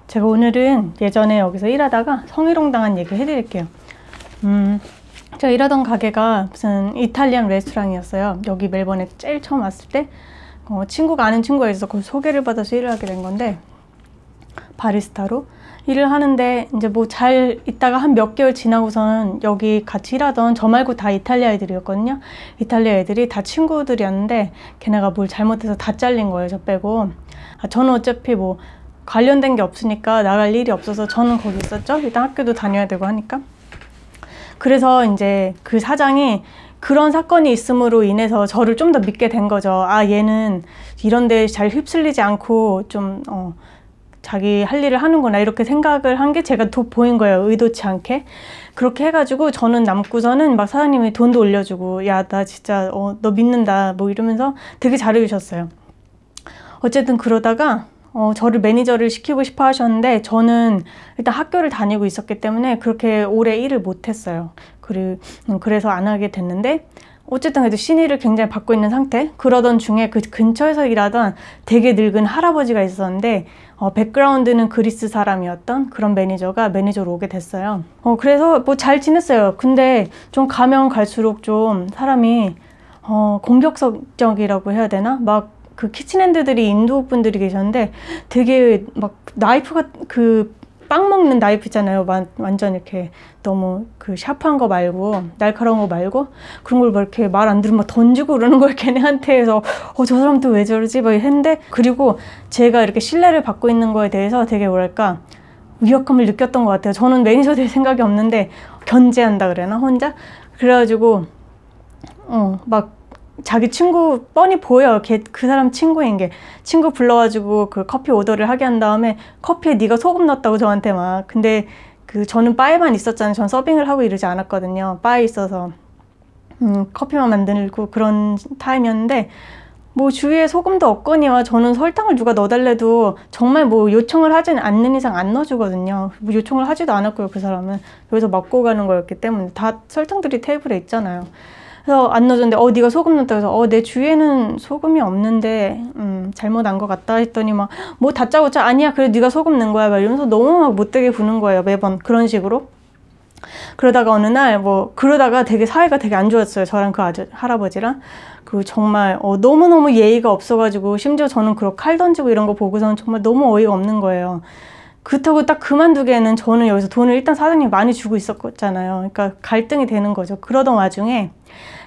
제가 오늘은 예전에 여기서 일하다가 성희롱 당한 얘기 해드릴게요. 제가 일하던 가게가 무슨 이탈리안 레스토랑이었어요. 여기 멜번에 제일 처음 왔을 때 친구가 아는 친구가 있어서 거기 소개를 받아서 일을 하게 된 건데, 바리스타로 일을 하는데 이제 뭐 잘 있다가 한 몇 개월 지나고선 여기 같이 일하던 저 말고 다 이탈리아 애들이었거든요. 이탈리아 애들이 다 친구들이었는데 걔네가 뭘 잘못해서 다 잘린 거예요, 저 빼고. 저는 어차피 뭐 관련된 게 없으니까 나갈 일이 없어서 저는 거기 있었죠. 일단 학교도 다녀야 되고 하니까. 그래서 이제 그 사장이 그런 사건이 있음으로 인해서 저를 좀 더 믿게 된 거죠. 아, 얘는 이런 데 잘 휩쓸리지 않고 좀 자기 할 일을 하는구나, 이렇게 생각을 한 게 제가 보인 거예요, 의도치 않게. 그렇게 해가지고 저는 남고서는 막 사장님이 돈도 올려주고, 야, 나 진짜 너 믿는다 뭐 이러면서 되게 잘해주셨어요. 어쨌든 그러다가 저를 매니저를 시키고 싶어 하셨는데, 저는 일단 학교를 다니고 있었기 때문에 그렇게 오래 일을 못했어요. 그래서 안 하게 됐는데, 어쨌든 그래도 신의를 굉장히 받고 있는 상태. 그러던 중에 그 근처에서 일하던 되게 늙은 할아버지가 있었는데, 백그라운드는 그리스 사람이었던 그런 매니저가 매니저로 오게 됐어요. 그래서 뭐 잘 지냈어요. 근데 좀 가면 갈수록 좀 사람이 공격적이라고 해야 되나? 막 그 키친핸드들이 인도 분들이 계셨는데 되게 막 나이프가, 그 빵 먹는 나이프 있잖아요. 완전 이렇게 너무 그 샤프한 거 말고, 날카로운 거 말고, 그런 걸 막 이렇게 말 안 들으면 막 던지고 그러는 거예요, 걔네한테. 해서 저 사람 또 왜 저러지? 막 했는데, 그리고 제가 이렇게 신뢰를 받고 있는 거에 대해서 되게 뭐랄까 위협감을 느꼈던 것 같아요. 저는 매니저 될 생각이 없는데 견제한다 그래나, 혼자? 그래가지고 막 자기 친구 뻔히 보여, 그 사람 친구인 게. 친구 불러가지고 그 커피 오더를 하게 한 다음에 커피에 네가 소금 넣었다고 저한테 막. 근데 저는 바에만 있었잖아요. 전 서빙을 하고 이러지 않았거든요. 바에 있어서 커피만 만들고 그런 타임이었는데, 뭐 주위에 소금도 없거니와 저는 설탕을 누가 넣어달래도 정말 뭐 요청을 하진 않는 이상 안 넣어주거든요. 뭐 요청을 하지도 않았고요, 그 사람은. 여기서 먹고 가는 거였기 때문에 다 설탕들이 테이블에 있잖아요. 그래서 안 넣어줬는데 네가 소금 넣었다 해서 내 주위에는 소금이 없는데 잘못 안 것 같다 했더니 막 뭐 다짜고짜 아니야, 그래 네가 소금 넣은 거야 막 이러면서 너무 막 못되게 구는 거예요, 매번 그런 식으로. 그러다가 어느 날 그러다가 되게 사이가 되게 안 좋았어요, 저랑 그 할아버지랑. 정말 너무너무 예의가 없어가지고, 심지어 저는 그렇게 칼 던지고 이런 거 보고서는 정말 너무 어이가 없는 거예요. 그렇다고 딱 그만두기에는 저는 여기서 돈을 일단 사장님이 많이 주고 있었잖아요. 그러니까 갈등이 되는 거죠. 그러던 와중에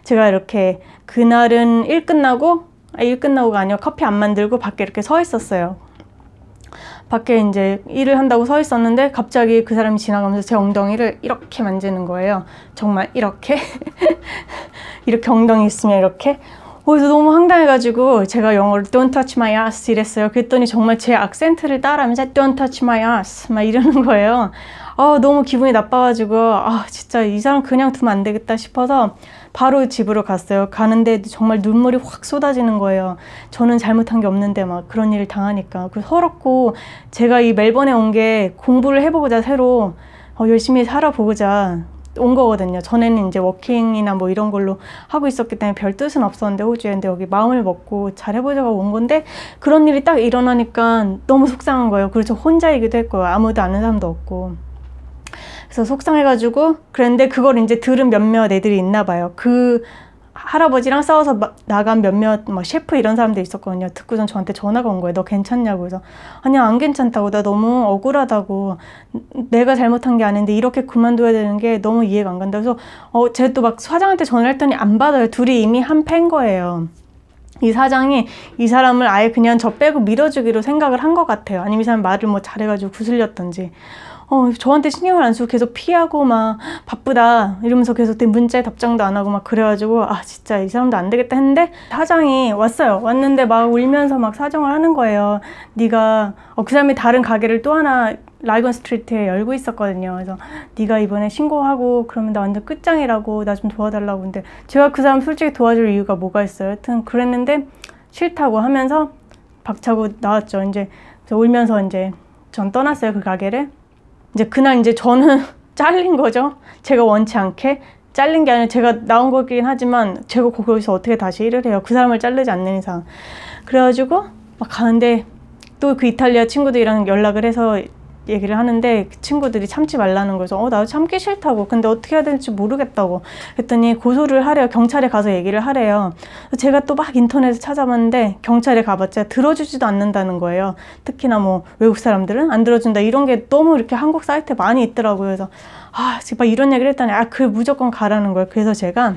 제가 이렇게 그날은 일 끝나고가 아니라 커피 안 만들고 밖에 이렇게 서 있었어요. 밖에 이제 일을 한다고 서 있었는데 갑자기 그 사람이 지나가면서 제 엉덩이를 이렇게 만지는 거예요. 정말 이렇게 이렇게 엉덩이 있으면 이렇게. 그래서 너무 황당해가지고 제가 영어로 Don't touch my ass 이랬어요. 그랬더니 정말 제 악센트를 따라하면서 Don't touch my ass 막 이러는 거예요. 너무 기분이 나빠가지고 진짜 이 사람 그냥 두면 안 되겠다 싶어서 바로 집으로 갔어요. 가는데 정말 눈물이 확 쏟아지는 거예요. 저는 잘못한 게 없는데 막 그런 일을 당하니까. 그래서 서럽고, 제가 이 멜번에 온 게 공부를 해보고자, 새로 열심히 살아보고자 온 거거든요. 전에는 이제 워킹이나 뭐 이런 걸로 하고 있었기 때문에 별 뜻은 없었는데, 호주에. 근데 여기 마음을 먹고 잘 해보자고 온 건데, 그런 일이 딱 일어나니까 너무 속상한 거예요. 그리고 저 혼자이기도 했고요. 아무도 아는 사람도 없고. 그래서 속상해가지고, 그런데 그걸 이제 들은 몇몇 애들이 있나 봐요. 그 할아버지랑 싸워서 나간 몇몇 셰프 이런 사람도 있었거든요. 듣고선 저한테 전화가 온 거예요. 너 괜찮냐고. 그래서 아니야, 안 괜찮다고. 나 너무 억울하다고. 내가 잘못한 게 아닌데 이렇게 그만둬야 되는 게 너무 이해가 안 간다. 그래서 제가 또 막 사장한테 전화를 했더니 안 받아요. 둘이 이미 한 패인 거예요. 이 사장이 이 사람을 아예 그냥 저 빼고 밀어주기로 생각을 한 것 같아요. 아니면 이 사람 말을 뭐 잘해가지고 구슬렸던지. 저한테 신경을 안 쓰고 계속 피하고 막 바쁘다 이러면서 계속 문자에 답장도 안 하고 막 그래가지고 진짜 이 사람도 안 되겠다 했는데, 사장이 왔어요. 왔는데 막 울면서 막 사정을 하는 거예요. 네가 그 사람이 다른 가게를 또 하나 라이건 스트리트에 열고 있었거든요. 그래서 네가 이번에 신고하고 그러면 나 완전 끝장이라고, 나 좀 도와달라고. 근데 제가 그 사람 솔직히 도와줄 이유가 뭐가 있어요. 하여튼 그랬는데 싫다고 하면서 박차고 나왔죠. 이제 울면서 이제 전 떠났어요, 그 가게를. 이제 그날 이제 저는 잘린 거죠. 제가 원치 않게 잘린 게 아니라, 제가 나온 거긴 하지만 제가 거기서 어떻게 다시 일을 해요, 그 사람을 자르지 않는 이상. 그래가지고 막 가는데 또 그 이탈리아 친구들이랑 연락을 해서 얘기를 하는데 그 친구들이 참지 말라는 거여서 나도 참기 싫다고. 근데 어떻게 해야 될지 모르겠다고. 그랬더니 고소를 하래요. 경찰에 가서 얘기를 하래요. 제가 또 막 인터넷에 찾아봤는데 경찰에 가봤자 들어주지도 않는다는 거예요. 특히나 뭐 외국 사람들은 안 들어준다 이런 게 너무 이렇게 한국 사이트에 많이 있더라고요. 그래서 제가 이런 얘기를 했더니 그 무조건 가라는 거예요. 그래서 제가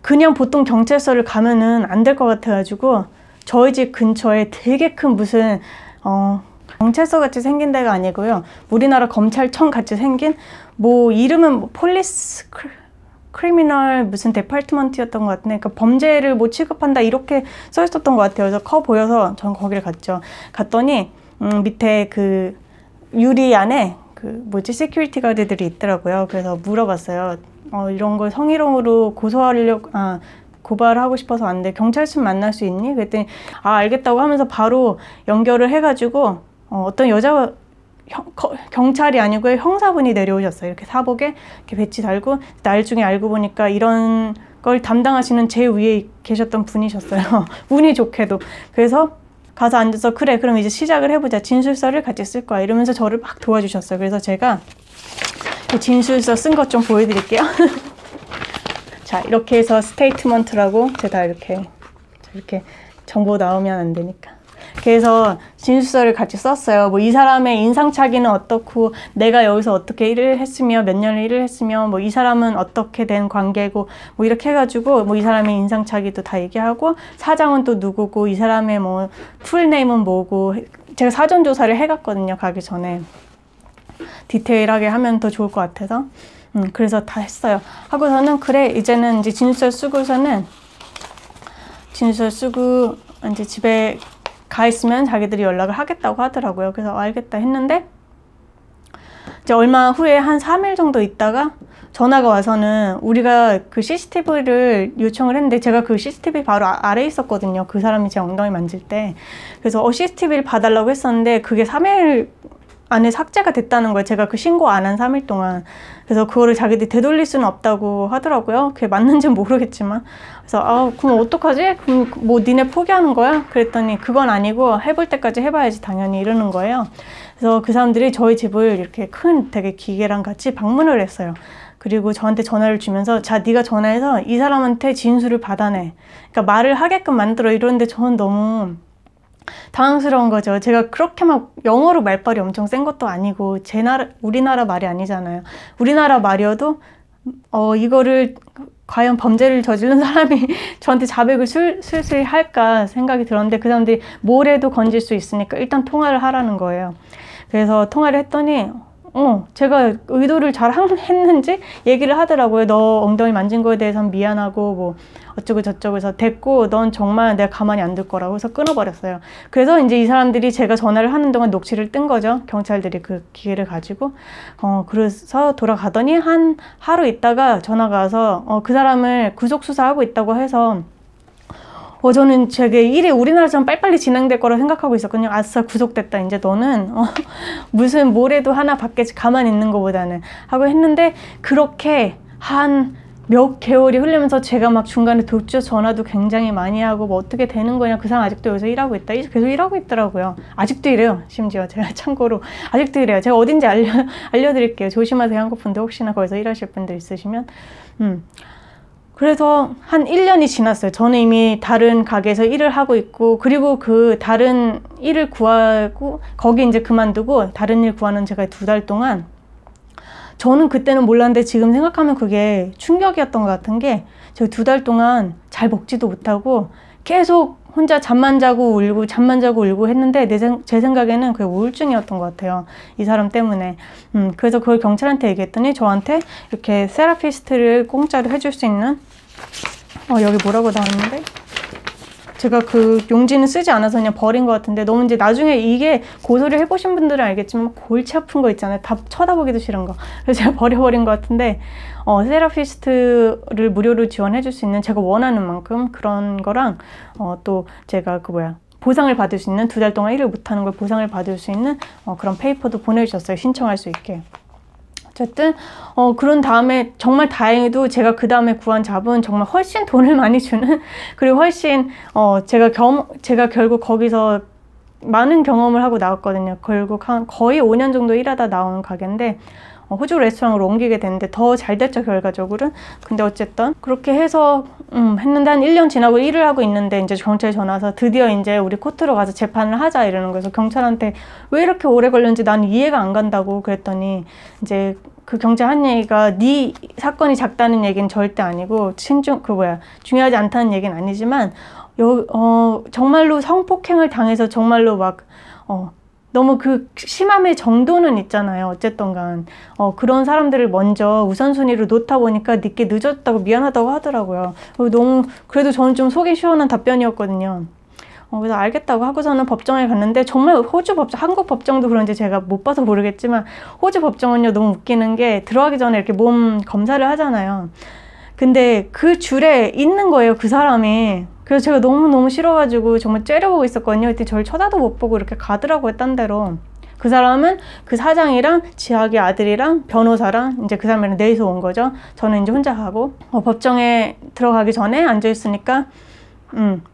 그냥 보통 경찰서를 가면은 안 될 것 같아가지고 저희 집 근처에 되게 큰 무슨 경찰서 같이 생긴 데가 아니고요. 우리나라 검찰청 같이 생긴 뭐 이름은 뭐 폴리스 크리미널 무슨 디파트먼트였던 것 같은데 그러니까 범죄를 뭐 취급한다 이렇게 써 있었던 것 같아요. 그래서 커 보여서 전 거기를 갔죠. 갔더니 밑에 그 유리 안에 그 뭐지 시큐리티 가드들이 있더라고요. 그래서 물어봤어요. 이런 걸 성희롱으로 고발하고 싶어서 왔는데 경찰서 만날 수 있니? 그랬더니 알겠다고 하면서 바로 연결을 해가지고 어떤 여자 경찰이 아니고 형사분이 내려오셨어요. 이렇게 사복에 이렇게 배지 달고 나중에 알고 보니까 이런 걸 담당하시는 제 위에 계셨던 분이셨어요. 운이 좋게도. 그래서 가서 앉아서 그래 그럼 이제 시작을 해보자. 진술서를 같이 쓸 거야. 이러면서 저를 막 도와주셨어요. 그래서 제가 진술서 쓴 것 좀 보여드릴게요. 자, 이렇게 해서 스테이트먼트라고 제가 이렇게 정보 나오면 안 되니까. 그래서 진술서를 같이 썼어요. 뭐 이 사람의 인상착의는 어떻고 내가 여기서 어떻게 일을 했으며 몇 년을 일을 했으며 뭐 이 사람은 어떻게 된 관계고 뭐 이렇게 해가지고 뭐 이 사람의 인상착의도 다 얘기하고 사장은 또 누구고 이 사람의 뭐 풀네임은 뭐고 제가 사전 조사를 해갔거든요. 가기 전에. 디테일하게 하면 더 좋을 것 같아서 그래서 다 했어요. 하고서는 그래 이제는 이제 진술서 쓰고서는 진술서 쓰고 이제 집에 가 있으면 자기들이 연락을 하겠다고 하더라고요. 그래서 알겠다 했는데 이제 얼마 후에 한 3일 정도 있다가 전화가 와서는 우리가 그 CCTV를 요청을 했는데 제가 그 CCTV 바로 아래에 있었거든요. 그 사람이 제 엉덩이 만질 때. 그래서 CCTV를 봐달라고 했었는데 그게 3일 안에 삭제가 됐다는 거예요. 제가 그 신고 안 한 3일 동안. 그래서 그거를 자기들이 되돌릴 수는 없다고 하더라고요. 그게 맞는지는 모르겠지만. 그래서 그럼 어떡하지? 그럼 뭐 니네 포기하는 거야? 그랬더니 그건 아니고 해볼 때까지 해봐야지 당연히 이러는 거예요. 그래서 그 사람들이 저희 집을 이렇게 큰 되게 기계랑 같이 방문을 했어요. 그리고 저한테 전화를 주면서 자 네가 전화해서 이 사람한테 진술을 받아내. 그러니까 말을 하게끔 만들어 이러는데 저는 너무 당황스러운 거죠. 제가 그렇게 막 영어로 말발이 엄청 센 것도 아니고 우리나라 말이 아니잖아요. 우리나라 말이어도 이거를 과연 범죄를 저지른 사람이 저한테 자백을 슬슬 할까 생각이 들었는데 그 사람들이 뭘 해도 건질 수 있으니까 일단 통화를 하라는 거예요. 그래서 통화를 했더니 제가 의도를 잘 했는지 얘기를 하더라고요. 너 엉덩이 만진 거에 대해서는 미안하고 뭐 어쩌고 저쩌고 해서 됐고 넌 정말 내가 가만히 안 둘 거라고 해서 끊어버렸어요. 그래서 이제 이 사람들이 제가 전화를 하는 동안 녹취를 뜬 거죠. 경찰들이 그 기계를 가지고 그래서 돌아가더니 한 하루 있다가 전화가 와서 그 사람을 구속 수사하고 있다고 해서 저는 되게 일이 우리나라처럼 빨리빨리 진행될 거라 생각하고 있었거든요. 아싸 구속됐다. 이제 너는 무슨 뭐래도 하나 받겠지. 가만히 있는 것보다는 하고 했는데 그렇게 한 몇 개월이 흐르면서 제가 막 중간에 독주 전화도 굉장히 많이 하고 뭐 어떻게 되는 거냐. 그 사람 아직도 여기서 일하고 있다. 계속 일하고 있더라고요. 아직도 이래요. 심지어 제가 참고로 아직도 이래요. 제가 어딘지 알려드릴게요. 조심하세요. 한국 분들 혹시나 거기서 일하실 분들 있으시면. 그래서 한 1년이 지났어요. 저는 이미 다른 가게에서 일을 하고 있고 그리고 그 다른 일을 구하고 거기 이제 그만두고 다른 일 구하는 제가 2달 동안 저는 그때는 몰랐는데 지금 생각하면 그게 충격이었던 것 같은 게 제가 2달 동안 잘 먹지도 못하고 계속 혼자 잠만 자고 울고 했는데 제 생각에는 그게 우울증이었던 것 같아요. 이 사람 때문에. 그래서 그걸 경찰한테 얘기했더니 저한테 이렇게 세라피스트를 공짜로 해줄 수 있는 여기 뭐라고 나왔는데 제가 그 용지는 쓰지 않아서 그냥 버린 것 같은데 너무 이제 나중에 이게 고소를 해보신 분들은 알겠지만 골치 아픈 거 있잖아요. 다 쳐다보기도 싫은 거. 그래서 제가 버려버린 것 같은데 세라피스트를 무료로 지원해 줄 수 있는 제가 원하는 만큼 그런 거랑 또 제가 보상을 받을 수 있는 2달 동안 일을 못하는 걸 보상을 받을 수 있는 그런 페이퍼도 보내주셨어요. 신청할 수 있게. 어쨌든 그런 다음에 정말 다행히도 제가 그 다음에 구한 잡은 정말 훨씬 돈을 많이 주는 그리고 훨씬 제가 결국 거기서 많은 경험을 하고 나왔거든요. 결국 거의 5년 정도 일하다 나온 가게인데 호주 레스토랑으로 옮기게 됐는데 더 잘 됐죠, 결과적으로는. 근데 어쨌든 그렇게 해서 했는데 한 1년 지나고 일을 하고 있는데 이제 경찰이 전화 와서 드디어 이제 우리 코트로 가서 재판을 하자 이러는 거예요. 그래서 경찰한테 왜 이렇게 오래 걸렸는지 나는 이해가 안 간다고 그랬더니 이제 그 경찰 한 얘기가 네 사건이 작다는 얘기는 절대 아니고 중요하지 않다는 얘기는 아니지만 정말로 성폭행을 당해서 정말로 막 너무 그 심함의 정도는 있잖아요. 어쨌든 간 그런 사람들을 먼저 우선순위로 놓다 보니까 늦게 늦었다고 미안하다고 하더라고요. 그래도 저는 좀 속이 시원한 답변이었거든요. 그래서 알겠다고 하고서는 법정에 갔는데 정말 호주 법정, 한국 법정도 그런지 제가 못 봐서 모르겠지만 호주 법정은요 너무 웃기는 게 들어가기 전에 이렇게 몸 검사를 하잖아요. 근데 그 줄에 있는 거예요, 그 사람이. 그래서 제가 너무너무 싫어가지고 정말 째려보고 있었거든요. 그때 저를 쳐다도 못 보고 이렇게 가더라고요, 딴 데로. 그 사람은 그 사장이랑 지하기 아들이랑 변호사랑 이제 그 사람이랑 넷이서 온 거죠. 저는 이제 혼자 가고 법정에 들어가기 전에 앉아있으니까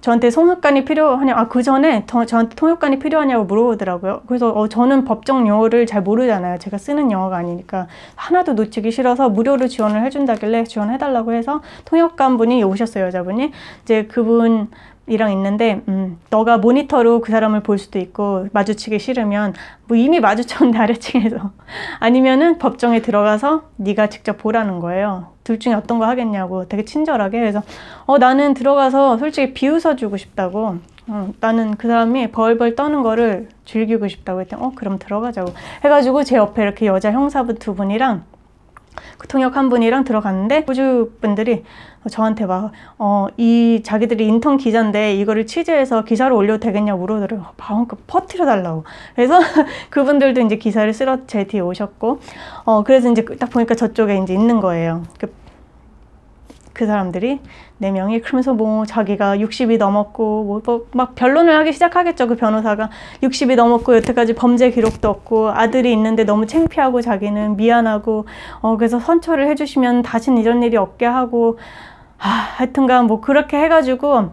저한테 통역관이 필요하냐, 그 전에 저한테 통역관이 필요하냐고 물어보더라고요. 그래서 저는 법정 용어를 잘 모르잖아요. 제가 쓰는 영어가 아니니까 하나도 놓치기 싫어서 무료로 지원을 해준다길래 지원해달라고 해서 통역관 분이 오셨어요, 여자분이. 이제 그분이랑 있는데 너가 모니터로 그 사람을 볼 수도 있고 마주치기 싫으면 뭐 이미 마주쳤는데 아래층에서 아니면은 법정에 들어가서 네가 직접 보라는 거예요. 둘 중에 어떤 거 하겠냐고 되게 친절하게. 그래서 나는 들어가서 솔직히 비웃어주고 싶다고. 나는 그 사람이 벌벌 떠는 거를 즐기고 싶다고 했더니 그럼 들어가자고 해가지고 제 옆에 이렇게 여자 형사분 두 분이랑 그 통역 한 분이랑 들어갔는데 호주 분들이 저한테 막 자기들이 인턴 기자인데 이거를 취재해서 기사로 올려도 되겠냐고 물어보더라고요. 마음껏 퍼뜨려 달라고. 그래서 그분들도 이제 기사를 쓰러 제 뒤에 오셨고 그래서 이제 딱 보니까 저쪽에 이제 있는 거예요. 그 사람들이 4명이. 그러면서 뭐 자기가 60이 넘었고 막 변론을 하기 시작하겠죠. 그 변호사가 60이 넘었고 여태까지 범죄 기록도 없고 아들이 있는데 너무 창피하고 자기는 미안하고 그래서 선처를 해주시면 다신 이런 일이 없게 하고 하여튼간 뭐 그렇게 해가지고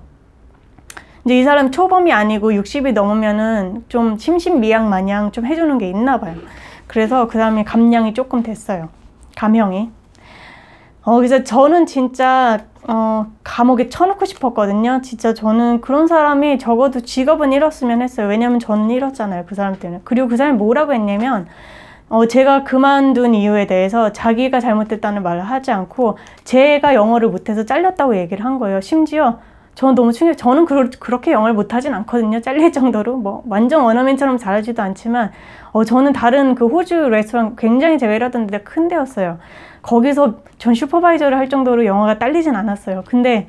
이제 이 사람 초범이 아니고 60이 넘으면은 좀 심신미약 마냥 좀 해주는 게 있나 봐요. 그래서 그 사람이 감량이 조금 됐어요. 감형이. 그래서 저는 진짜 감옥에 쳐놓고 싶었거든요. 진짜 저는 그런 사람이 적어도 직업은 잃었으면 했어요. 왜냐면 저는 잃었잖아요, 그 사람 때문에. 그리고 그 사람이 뭐라고 했냐면 제가 그만둔 이유에 대해서 자기가 잘못됐다는 말을 하지 않고 제가 영어를 못해서 잘렸다고 얘기를 한 거예요. 심지어 저는 너무 저는 그렇게 영어를 못하진 않거든요. 잘릴 정도로 뭐 완전 원어민처럼 잘하지도 않지만 저는 다른 그 호주 레스토랑 굉장히 제가 일하던 데 큰 데였어요. 거기서 전 슈퍼바이저를 할 정도로 영어가 딸리진 않았어요. 근데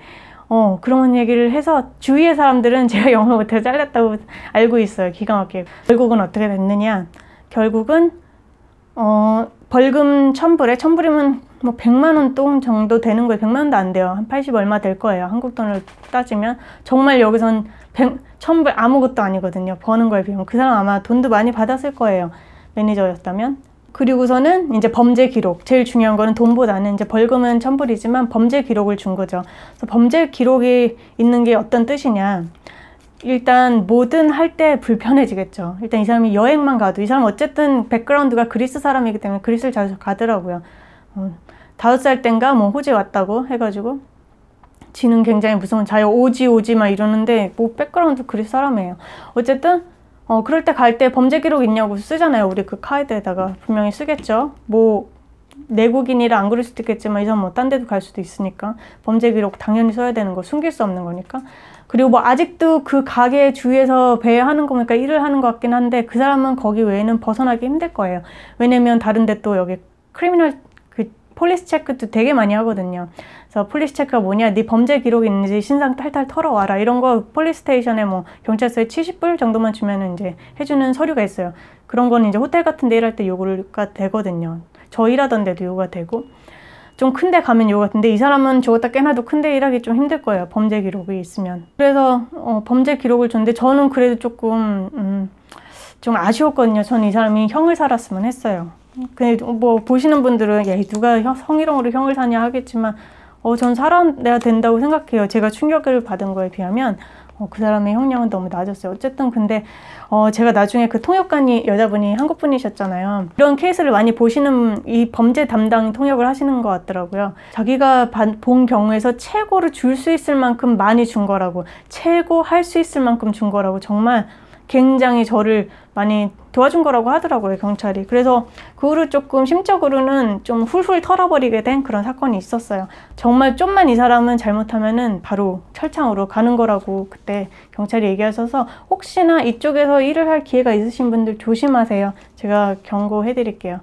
그런 얘기를 해서 주위의 사람들은 제가 영어 못해서 잘렸다고 알고 있어요. 기가 막히게. 결국은 어떻게 됐느냐. 결국은 벌금 1000불이면 뭐 100만 원 돈 정도 되는 거예요. 100만 원도 안 돼요. 한 80 얼마 될 거예요. 한국 돈으로 따지면. 정말 여기선 1000불 아무것도 아니거든요. 버는 거에 비하면. 그 사람 아마 돈도 많이 받았을 거예요. 매니저였다면. 그리고서는 이제 범죄 기록. 제일 중요한 거는 돈보다는 이제 벌금은 1000불이지만 범죄 기록을 준 거죠. 그래서 범죄 기록이 있는 게 어떤 뜻이냐. 일단 뭐든 할 때 불편해지겠죠. 일단 이 사람이 여행만 가도 이 사람 어쨌든 백그라운드가 그리스 사람이기 때문에 그리스를 자주 가더라고요. 5살 땐가 뭐 호주에 왔다고 해가지고 지는 굉장히 무서운 자유 오지 막 이러는데 뭐 백그라운드 그리스 사람이에요. 어쨌든 그럴 때 갈 때 범죄 기록 있냐고 쓰잖아요. 우리 그 카드에다가 분명히 쓰겠죠. 뭐 내국인이라 안 그럴 수도 있겠지만 이 사람 뭐 딴 데도 갈 수도 있으니까 범죄 기록 당연히 써야 되는 거, 숨길 수 없는 거니까. 그리고 뭐 아직도 그 가게 주위에서 배회하는 거니까 일을 하는 것 같긴 한데 그 사람은 거기 외에는 벗어나기 힘들 거예요. 왜냐면 다른 데 또 여기 크리미널 폴리스 체크도 되게 많이 하거든요. 그래서 폴리스 체크가 뭐냐, 네 범죄 기록이 있는지 신상 탈탈 털어와라. 이런 거 폴리스 스테이션에 뭐 경찰서에 70불 정도만 주면은 이제 해주는 서류가 있어요. 그런 거는 이제 호텔 같은 데 일할 때 요구가 되거든요. 저 일하던 데도 요구가 되고. 좀 큰 데 가면 요구가 되는데 이 사람은 저거다 깨놔도 큰 데 일하기 좀 힘들 거예요. 범죄 기록이 있으면. 그래서 범죄 기록을 줬는데 저는 그래도 조금 좀 아쉬웠거든요. 저는 이 사람이 형을 살았으면 했어요. 근데 뭐 보시는 분들은 야, 누가 성희롱으로 형을 사냐 하겠지만 전 살아내야 된다고 생각해요. 제가 충격을 받은 거에 비하면 그 사람의 형량은 너무 낮았어요. 어쨌든 근데 제가 나중에 그 통역관이 여자분이 한국 분이셨잖아요. 이런 케이스를 많이 보시는 이 범죄 담당 통역을 하시는 것 같더라고요. 자기가 본 경우에서 최고를 줄 수 있을 만큼 많이 준 거라고, 최고 할 수 있을 만큼 준 거라고, 정말 굉장히 저를 많이 도와준 거라고 하더라고요, 경찰이. 그래서 그 후로 조금 심적으로는 좀 훌훌 털어버리게 된 그런 사건이 있었어요. 정말 좀만 이 사람은 잘못하면은 바로 철창으로 가는 거라고 그때 경찰이 얘기하셔서, 혹시나 이쪽에서 일을 할 기회가 있으신 분들 조심하세요. 제가 경고해 드릴게요.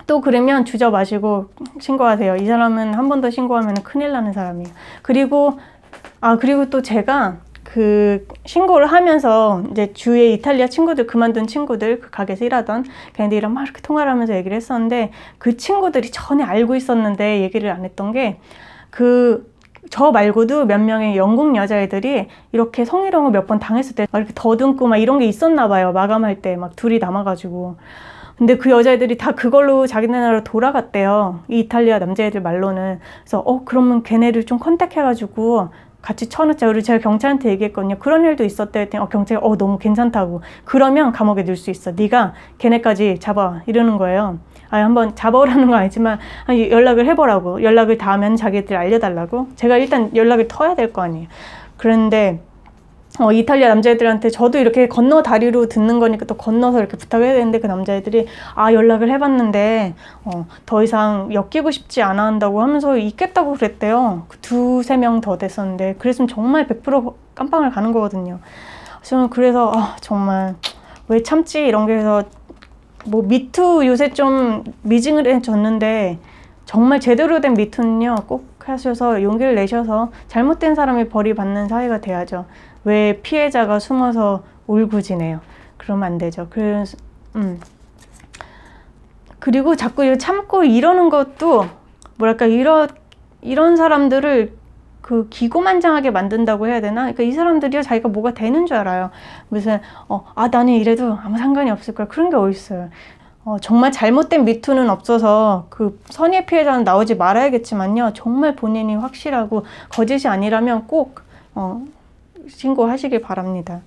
또 그러면 주저 마시고 신고하세요. 이 사람은 한 번 더 신고하면 큰일 나는 사람이에요. 그리고 또 제가 그 신고를 하면서 이제 주위에 이탈리아 친구들, 그만둔 친구들, 그 가게에서 일하던 걔네들이랑 막 이렇게 통화를 하면서 얘기를 했었는데, 그 친구들이 전혀 알고 있었는데 얘기를 안 했던 게, 저 말고도 몇 명의 영국 여자애들이 이렇게 성희롱을 몇 번 당했을 때 막 이렇게 더듬고 막 이런 게 있었나 봐요. 마감할 때 막 둘이 남아가지고. 근데 그 여자애들이 다 그걸로 자기네 나라로 돌아갔대요. 이 이탈리아 남자애들 말로는. 그래서 그러면 걔네를 좀 컨택해가지고 같이 쳐넣자. 그리고 제가 경찰한테 얘기했거든요. 그런 일도 있었대 했더니 경찰이 너무 괜찮다고. 그러면 감옥에 넣을 수 있어. 네가 걔네까지 잡아. 이러는 거예요. 한번 잡아오라는 건 아니지만 연락을 해보라고. 연락을 다 하면 자기들 알려달라고. 제가 일단 연락을 터야 될 거 아니에요. 그런데 이탈리아 남자애들한테 저도 이렇게 건너 다리로 듣는 거니까 또 건너서 이렇게 부탁을 해야 되는데, 그 남자애들이 연락을 해봤는데 더 이상 엮이고 싶지 않아 한다고 하면서 있겠다고 그랬대요. 두세 명 더 됐었는데, 그랬으면 정말 100% 깜빵을 가는 거거든요. 저는 그래서 정말 왜 참지 이런 게 해서, 뭐 미투 요새 좀 미징을 해줬는데, 정말 제대로 된 미투는요 꼭 하셔서 용기를 내셔서 잘못된 사람이 벌이받는 사회가 돼야죠. 왜 피해자가 숨어서 울부짖네요. 그러면 안 되죠. 그리고 자꾸 이거 참고 이러는 것도 뭐랄까, 이런 사람들을 그 기고만장하게 만든다고 해야 되나? 그러니까 이 사람들이요 자기가 뭐가 되는 줄 알아요. 무슨 나는 이래도 아무 상관이 없을 거야. 그런 게 어딨어요. 정말 잘못된 미투는 없어서 그 선의의 피해자는 나오지 말아야겠지만요, 정말 본인이 확실하고 거짓이 아니라면 꼭 신고하시길 바랍니다.